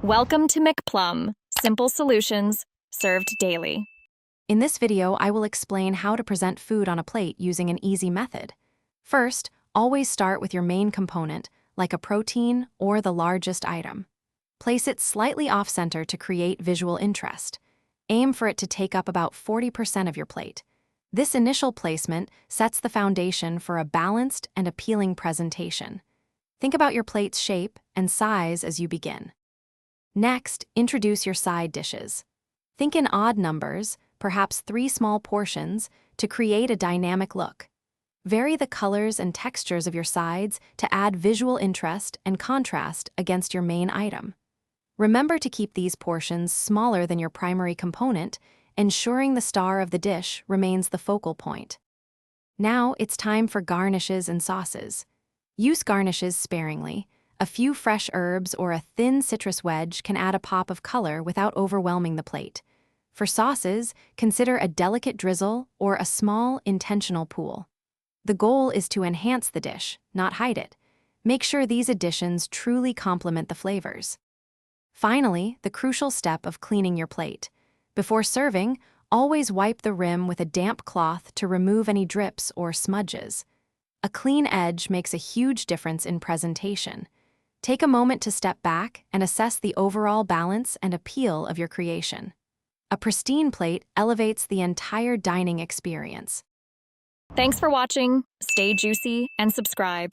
Welcome to McPlum, simple solutions served daily. In this video, I will explain how to present food on a plate using an easy method. First, always start with your main component, like a protein or the largest item. Place it slightly off-center to create visual interest. Aim for it to take up about 40% of your plate. This initial placement sets the foundation for a balanced and appealing presentation. Think about your plate's shape and size as you begin. Next, introduce your side dishes. Think in odd numbers, perhaps 3 small portions, to create a dynamic look. Vary the colors and textures of your sides to add visual interest and contrast against your main item. Remember to keep these portions smaller than your primary component, ensuring the star of the dish remains the focal point. Now it's time for garnishes and sauces. Use garnishes sparingly. A few fresh herbs or a thin citrus wedge can add a pop of color without overwhelming the plate. For sauces, consider a delicate drizzle or a small, intentional pool. The goal is to enhance the dish, not hide it. Make sure these additions truly complement the flavors. Finally, the crucial step of cleaning your plate. Before serving, always wipe the rim with a damp cloth to remove any drips or smudges. A clean edge makes a huge difference in presentation. Take a moment to step back and assess the overall balance and appeal of your creation. A pristine plate elevates the entire dining experience. Thanks for watching. Stay juicy and subscribe.